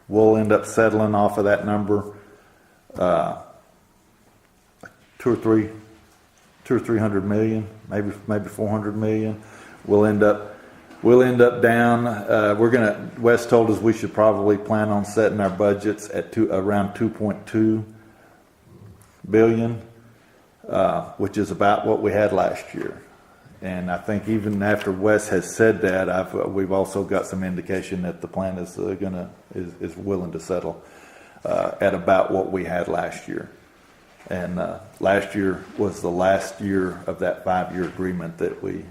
we'll end up settling off of that number, 2 or 300 million, maybe 400 million. We'll end up down. Wes told us we should probably plan on setting our budgets at around 2.2 billion. which is about what we had last year. And I think even after Wes has said that, we've also got some indication that the plan is is willing to settle at about what we had last year. And last year was the last year of that 5-year agreement that we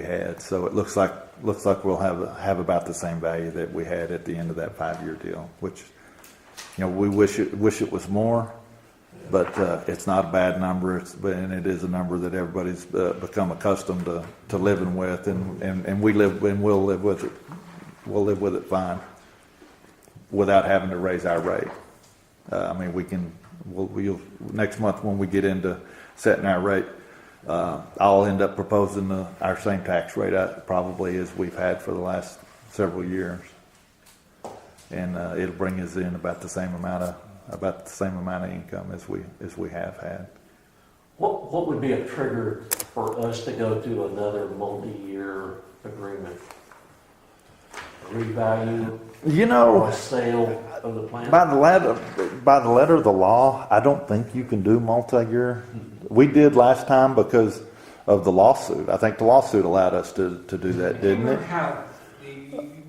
had. So it looks like we'll have about the same value that we had at the end of that 5-year deal, which, we wish it was more. But it's not a bad number, and it is a number that everybody's become accustomed to living with, and we'll live with it. We'll live with it fine, without having to raise our rate. We'll next month when we get into setting our rate, I'll end up proposing our same tax rate probably as we've had for the last several years, and it'll bring us in about the same amount of income as we have had. What would be a trigger for us to go to another multi-year agreement? A revalue? Or a sale of the plant? By the letter of the law, I don't think you can do multi-year. We did last time because of the lawsuit. I think the lawsuit allowed us to do that, didn't it?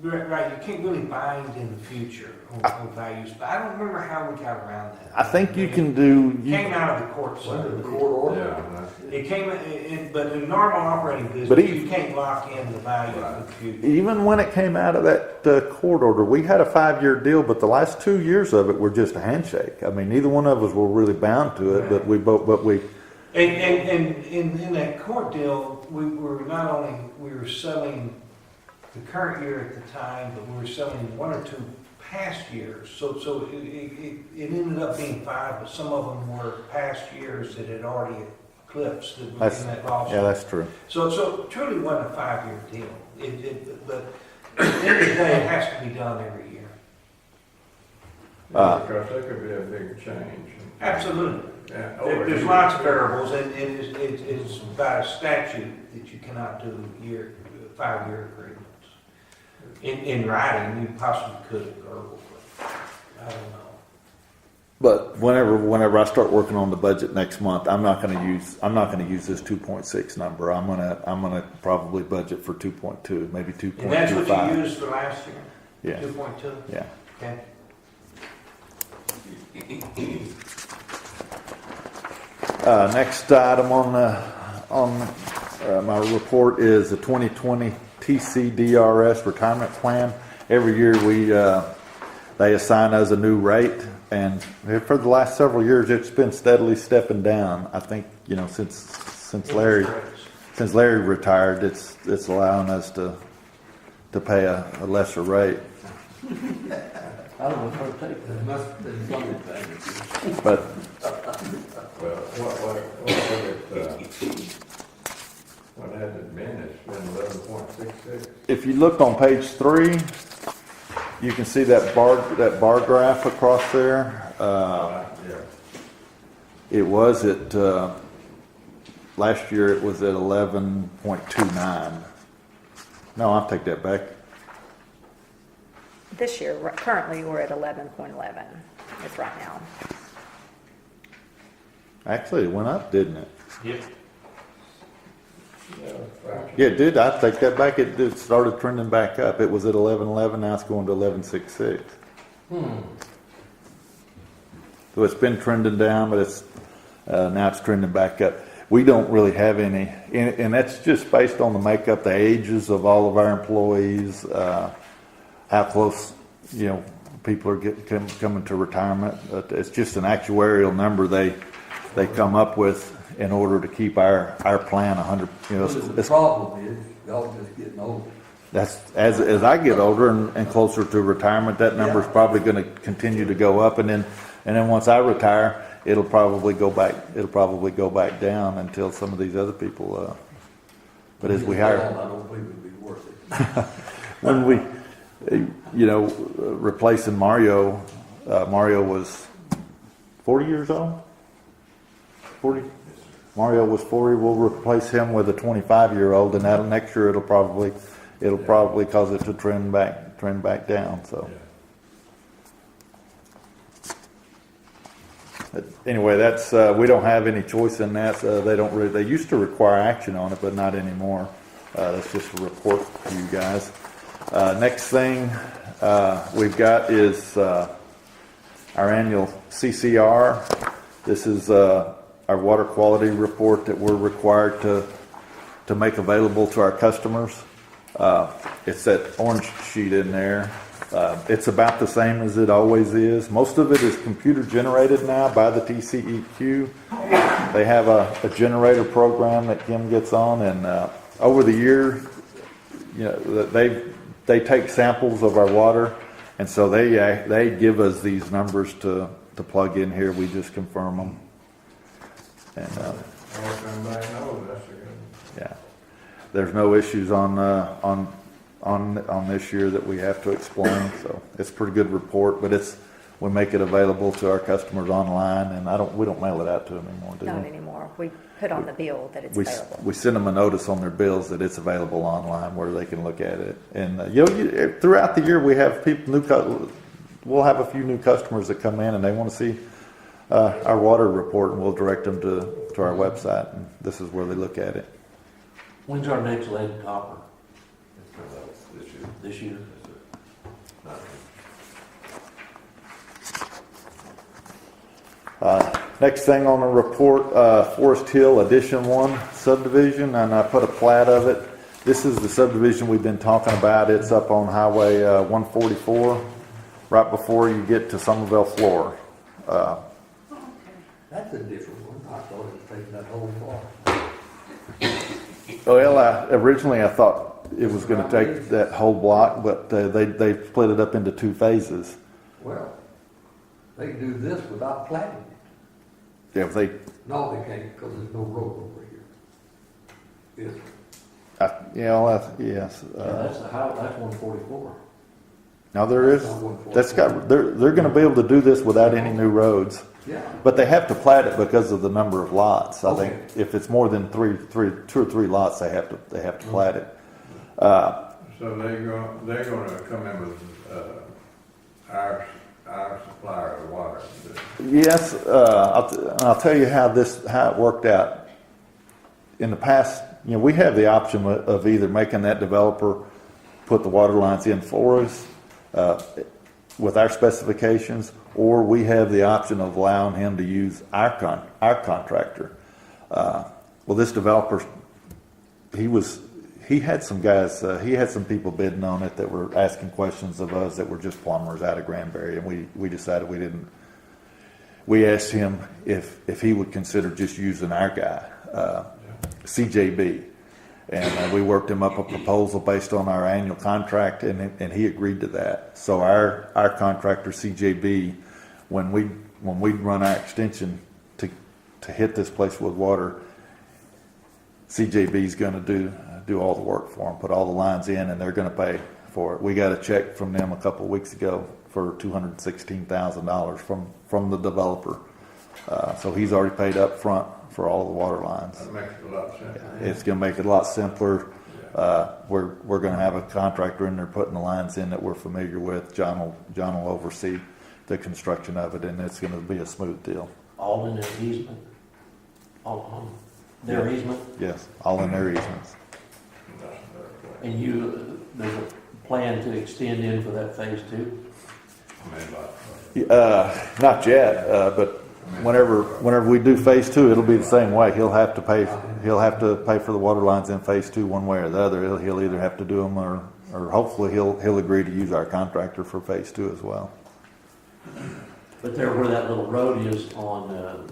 Right, you can't really bind in the future on values, but I don't remember how we got around that. I think you can do. Came out of the court Under system. the court order. Yeah. It came, but in normal operating But business, you can't lock in the value of the future. Even when it came out of that court order, we had a 5-year deal, but the last 2 years of it were just a handshake. I mean, neither one of us were really bound to it, but we. And in that court deal, we were selling the current year at the time, but we were selling 1 or 2 past years. So it ended up being 5, but some of them were past years that had already eclipsed in that lawsuit. Yeah, that's true. So it truly wasn't a 5-year deal. But at the end of the day, it has to be done every year. Because there could be a big change. Absolutely. Yeah. There's lots of variables, and it's by a statute that you cannot do 5-year agreements. In writing, you possibly could verbal, but I don't know. But whenever I start working on the budget next month, I'm not going to use this 2.6 number. I'm gonna probably budget for 2.2, maybe 2.25. And that's what you used for last year? Yeah. 2.2? Yeah. Okay. Next item on my report is the 2020 TCDRS retirement plan. Every year they assign us a new rate, and for the last several years it's been steadily stepping down. I think since Larry retired, it's allowing us to pay a lesser rate. I don't know if I'll take There that. must have been some advantages. But Well, what has it been? It's been 11.66. if you look on page 3, you can see that bar graph across there. Yeah. It was at last year. It was at 11.29. No, I'll take that back. This year, currently, we're at 11.11, is right now. Actually, it went up, didn't it? Yep. Yeah, it did. I take that back. It started trending back up. It was at 11.11. Now it's going to 11.66. So it's been trending down, but it's now it's trending back up. We don't really have any, and that's just based on the makeup, the ages of all of our employees, how close people are coming to retirement. It's just an actuarial number they come up with in order to keep our plan 100. The problem is, y'all just getting older. That's as I get older and closer to retirement, that number is probably going to continue to go up, and then once I retire, it'll probably go back. It'll probably go back down until some of these other people. But as we hire, I don't believe it'd be worth it. when we, replacing Mario, Mario was 40 years old. 40. Mario was 40. We'll replace him with a 25-year-old, and that'll next year it'll probably cause it to trend back down. So. anyway, that's, we don't have any choice in that. They don't really, they used to require action on it, but not anymore. That's just a report to you guys. Next thing, we've got is, our annual CCR. This is, our water quality report that we're required to make available to our customers. It's that orange sheet in there. It's about the same as it always is. Most of it is computer generated now by the TCEQ. They have a generator program that Kim gets on, and over the year, you know, they take samples of our water, and so they give us these numbers to plug in here. We just confirm them. And Everybody knows that's a good. yeah, there's no issues on this year that we have to explain. So it's a pretty good report, but we make it available to our customers online, and we don't mail it out to them anymore, do we? Not anymore. We put on the bill that it's available. We send them a notice on their bills that it's available online where they can look at it. And throughout the year we have we'll have a few new customers that come in and they want to see our water report, and we'll direct them to our website, and this is where they look at it. When's our next lead and copper? This year? Next thing on the report, Forest Hill Addition 1 subdivision, and I put a plat of it. This is the subdivision we've been talking about. It's up on Highway 144, right before you get to Somervell, Florida. That's a different one. I thought it was taking that whole block. Well, originally I thought it was going to take that whole block, but they split it up into two phases. Well, they can do this without platting it. Yeah, No, they can't, because there's no road over here. Is yes. That's 144. Now there is. They're going to be able to do this without any new roads, Yeah. but they have to plat it because of the number of lots. I Okay. think if it's more than two or three lots, they have to plat it. So they're gonna come in with, our supplier of water. Yes, I'll tell you how it worked out. In the past, we have the option of either making that developer put the water lines in for us with our specifications, or we have the option of allowing him to use our contractor. Well, this developer, he had some guys, he had some people bidding on it that were asking questions of us that were just plumbers out of Granbury, and we decided we asked him if he would consider just using our guy, CJB. And we worked him up a proposal based on our annual contract, and he agreed to that. So our contractor, CJB, when we run our extension to hit this place with water, CJB is going to do all the work for them, put all the lines in, and they're going to pay for it. We got a check from them a couple of weeks ago for $216,000 from the developer. So he's already paid up front for all the water lines. That makes it a lot simpler. It's going to make it a lot simpler. We're going to have a contractor in there putting the lines in that we're familiar with. John will oversee the construction of it, and it's going to be a smooth deal. All in their easement? All on their easement? Yes, all in their easements. And there's a plan to extend in for that phase 2? Not yet, but whenever we do phase 2, it'll be the same way. He'll have to pay for the water lines in phase 2 one way or the other. He'll either have to do them or hopefully he'll agree to use our contractor for phase 2 as well. But there where that little road is on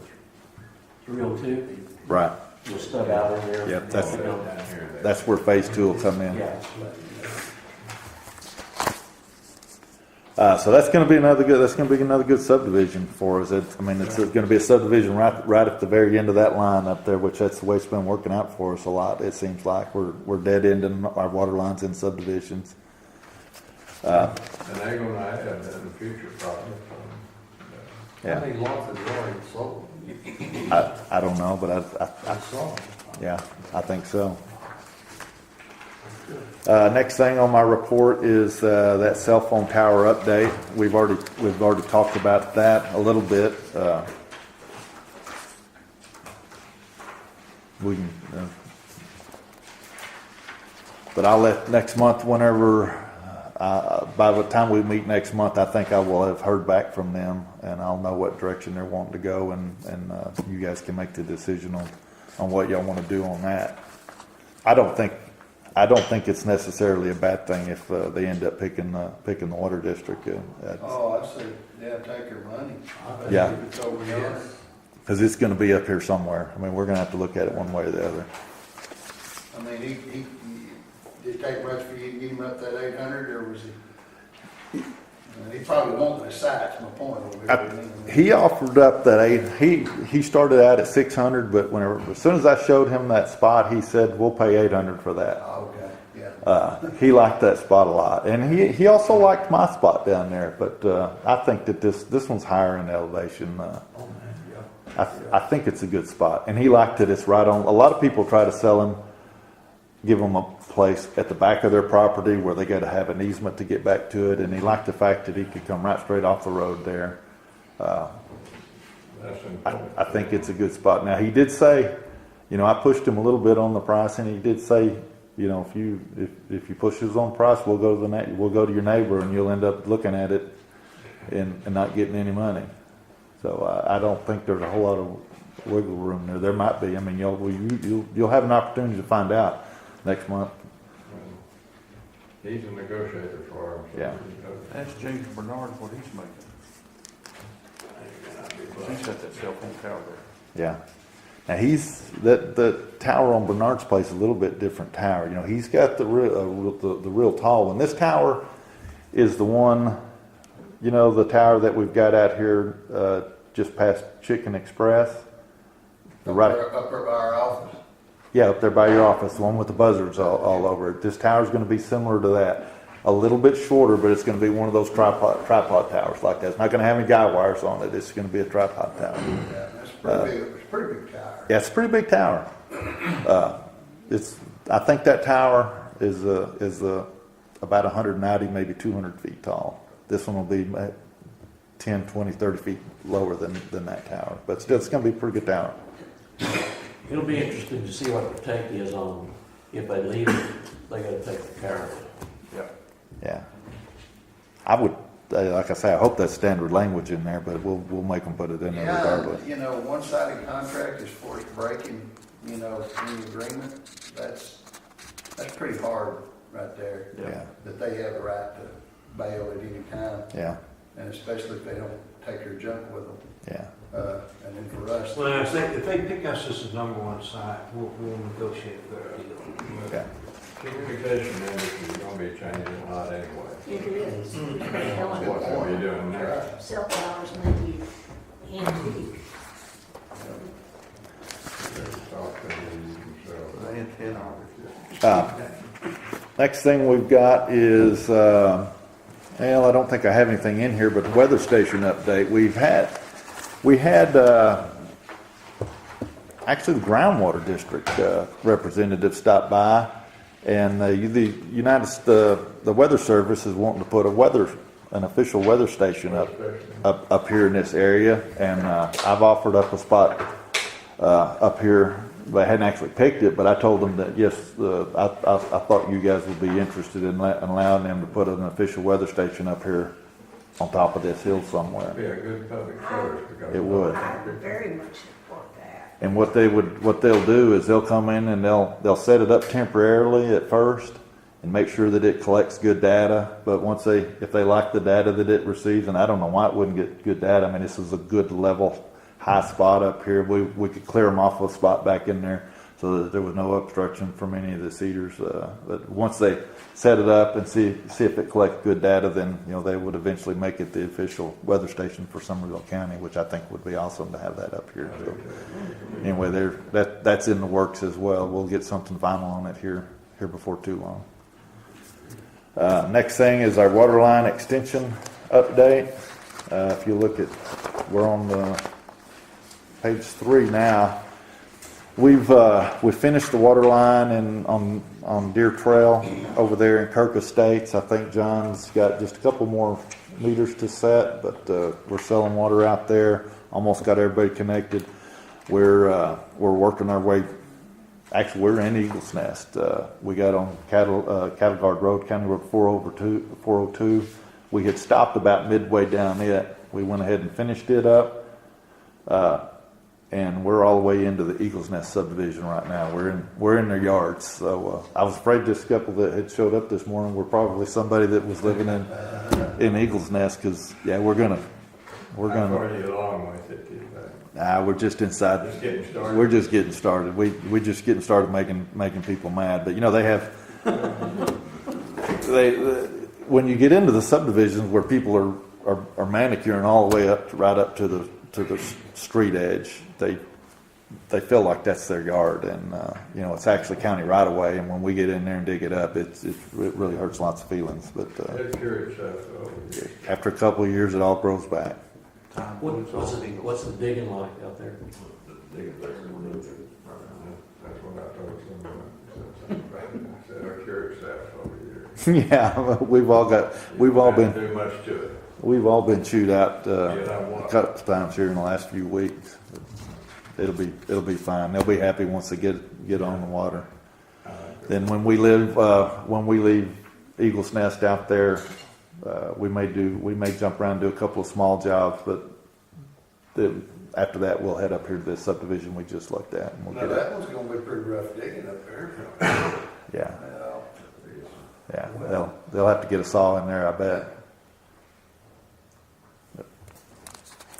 302, Right. you'll stub out in there. Yep, that's where phase 2 will come in. Yeah. So that's going to be another good subdivision for us. It's going to be a subdivision right at the very end of that line up there, which that's the way it's been working out for us a lot. It seems like we're dead ending our water lines in subdivisions. And they're gonna add that in the future probably. How Yeah, many lots is already sold? I don't know, but I saw. I think so. Next thing on my report is that cell phone tower update. We've already talked about that a little bit. we can, but I'll let next month, whenever, by the time we meet next month, I think I will have heard back from them, and I'll know what direction they're wanting to go, and you guys can make the decision on what y'all want to do on that. I don't think it's necessarily a bad thing if they end up picking the water district. Oh, I said, yeah, take your money. Yeah. If it's over there. Because it's going to be up here somewhere. I mean, we're going to have to look at it one way or the other. I mean, did it take much for you to get him up that 800, or was he probably won't decide, that's my point over here. He offered up that 8. He started out at 600, but as soon as I showed him that spot, he said, "We'll pay 800 for that." Oh, okay, yeah. He liked that spot a lot, and he also liked my spot down there. But I think that this one's higher in elevation. I think it's a good spot, and he liked it. It's right on. A lot of people try to sell him, give him a place at the back of their property where they got to have an easement to get back to it, and he liked the fact that he could come right straight off the road there. I think it's a good spot. Now, he did say, I pushed him a little bit on the price, and he did say, if you push us on price, we'll go to your neighbor, and you'll end up looking at it and not getting any money. So I don't think there's a whole lot of wiggle room there. There might be. I mean, you'll have an opportunity to find out next month. He's a negotiator for him. So Yeah. he knows. Ask James Bernard what he's making. He's got that cell phone tower there. Yeah. Now the tower on Bernard's place is a little bit different tower. He's got the real tall one. This tower is the one, the tower that we've got out here just past Chicken Express. Up there by our office. Yeah, up there by your office, the one with the buzzards all over it. This tower's going to be similar to that. A little bit shorter, but it's going to be one of those tripod towers like that. It's not going to have any guy wires on it. It's going to be a tripod tower. Yeah, that's pretty big. It's a pretty big tower. Yeah, it's a pretty big tower. I think that tower is about 190, maybe 200 feet tall. This one will be 10, 20, 30 feet lower than that tower. But still, it's going to be a pretty good tower. It'll be interesting to see what the take is on, if they leave it, they gotta take the tower. Yeah. I would, like I say, I hope that's standard language in there, but we'll make them put it in there regardless. One-sided contract is forced breaking, any agreement, that's pretty hard right there. Yeah. That they have the right to bail at any time, Yeah. and especially if they don't take their junk with them. Yeah. And then for us. Well, if they pick us as the number one site, we'll negotiate a better deal. Yeah. Communication industry is gonna be changing a lot anyway. It is. What are you doing next? Cell towers and then you antique. Talk to you, so. Next thing we've got is, I don't think I have anything in here, but the weather station update. We had actually the groundwater district representative stopped by, and the Weather Service is wanting to put an official weather station up here in this area, and I've offered up a spot up here. They hadn't actually picked it, but I told them that yes, I thought you guys would be interested in allowing them to put an official weather station up here on top of this hill somewhere. Be a good public service because. It would. I would very much support that. And what they'll do is they'll come in and they'll set it up temporarily at first and make sure that it collects good data. But if they like the data that it receives, and I don't know why it wouldn't get good data. I mean, this is a good level, high spot up here. We could clear them off a spot back in there so that there was no obstruction from any of the cedars. But once they set it up and see if it collects good data, then they would eventually make it the official weather station for Somervell County, which I think would be awesome to have that up here. So anyway, that's in the works as well. We'll get something final on it here before too long. Next thing is our water line extension update. If you look we're on page 3 now. We've finished the water line on Deer Trail over there in Kirk Estates. I think John's got just a couple more meters to set, but we're selling water out there. Almost got everybody connected. We're working our way actually, we're in Eagles Nest. We got on Cattle Guard Road, County Road 402. We had stopped about midway down it. We went ahead and finished it up. And we're all the way into the Eagles Nest subdivision right now. We're in their yards. So I was afraid this couple that had showed up this morning were probably somebody that was living in Eagles Nest, because yeah, we're gonna. How far are you along with it? We're just inside. Just getting started? We're just getting started. We're just getting started making people mad. But you know, they have when you get into the subdivisions where people are manicuring all the way right up to the street edge, they feel like that's their yard, and you know, it's actually county right of way. And when we get in there and dig it up, it really hurts lots of feelings. But That's curious stuff. after a couple of years, it all grows back. What's the digging like out there? That's what I told somebody. I said, I'm curious stuff over here. Yeah, we've all been. Too much to it. We've all been chewed out Yeah, a couple of times here in the last few weeks. It'll be fine. They'll be happy once they get on the water. Then when we leave Eagles Nest out there, we may jump around and do a couple of small jobs, but after that we'll head up here to this subdivision we just looked at. And we'll Now, get that one's gonna be pretty rough digging up there. Yeah, they'll have to get a saw in there, I bet.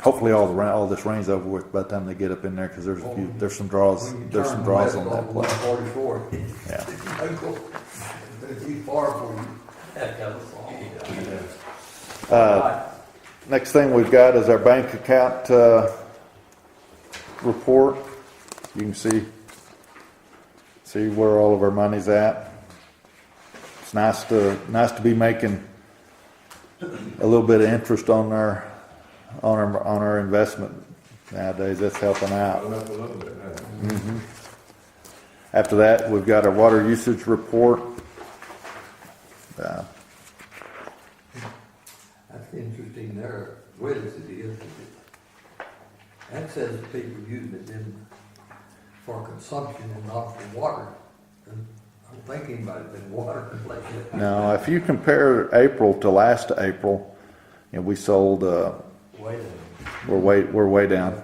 Hopefully all this rain's over with by the time they get up in there, because there's some draws on that place. 144. Yeah. It's too far for you. Next thing we've got is our bank account report. You can see where all of our money's at. It's nice to be making a little bit of interest on our investment nowadays. That's helping out. Went up a little bit, Mm-hmm. After that, we've got our water usage report. That's interesting there, where it is. That says that people using it for consumption and not for water. And I'm thinking about it in water lately. Now, if you compare April to last April, you know, we sold. Way down. We're way down.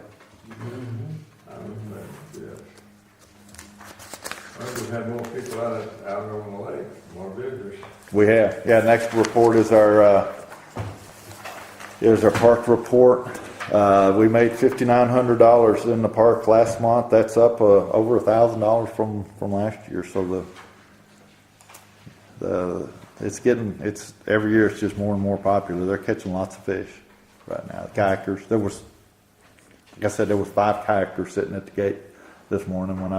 Well, we've had more people out on the lake, more visitors. We have. Yeah. Next report is our park report. We made $5,900 in the park last month. That's up over $1,000 from last year. So it's every year it's just more and more popular. They're catching lots of fish right now. Kayakers. Like I said, there was 5 kayakers sitting at the gate this morning when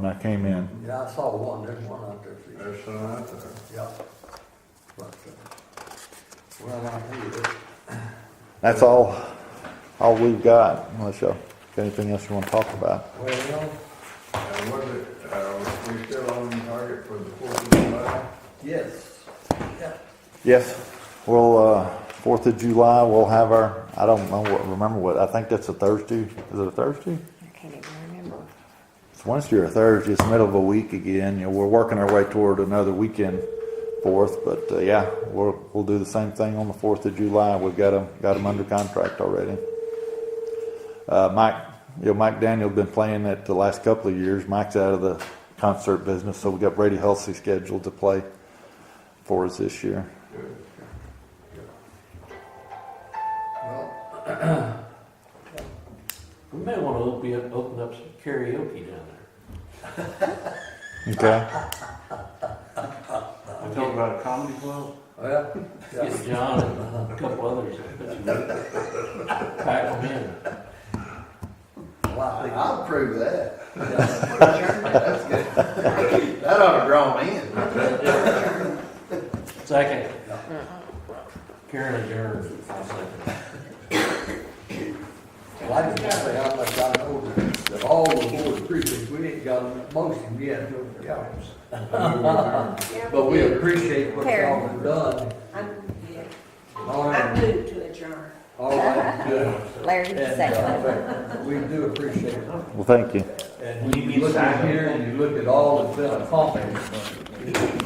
I came in. Yeah, I saw one. There's one out there. There's some out there. Yeah. But, well, I think it. That's all we've got. Unless y'all got anything else you want to talk about? Well, We still on target for the 4th of July? yes. Yeah. Yes. Well, 4th of July, we'll have I don't know remember what, I think that's a Thursday. Is it a Thursday? I can't even remember. It's Wednesday or Thursday. It's the middle of a week again. You know, we're working our way toward another weekend 4th, but yeah, we'll do the same thing on the 4th of July. We've got them under contract already. Mike Daniel's been playing it the last couple of years. Mike's out of the concert business, so we got Brady Hulsey scheduled to play for us this year. Well, We may want to open up some karaoke down there. Okay. I'm talking about a comedy club. well, yeah. Get John and a couple others. Pack them in. Well, I think I'll approve that. That's good. That ought to draw me in. Second. Karen adjourned. I'll second. Well, I just want to say how much I know that all the board precincts, we ain't got a motion yet. But we appreciate what y'all have done. All I right, move to adjourn. all right, good. Larry, And, second. we do appreciate it. Well, thank you. And When he you means look at sign here and you look at all that's been accomplished,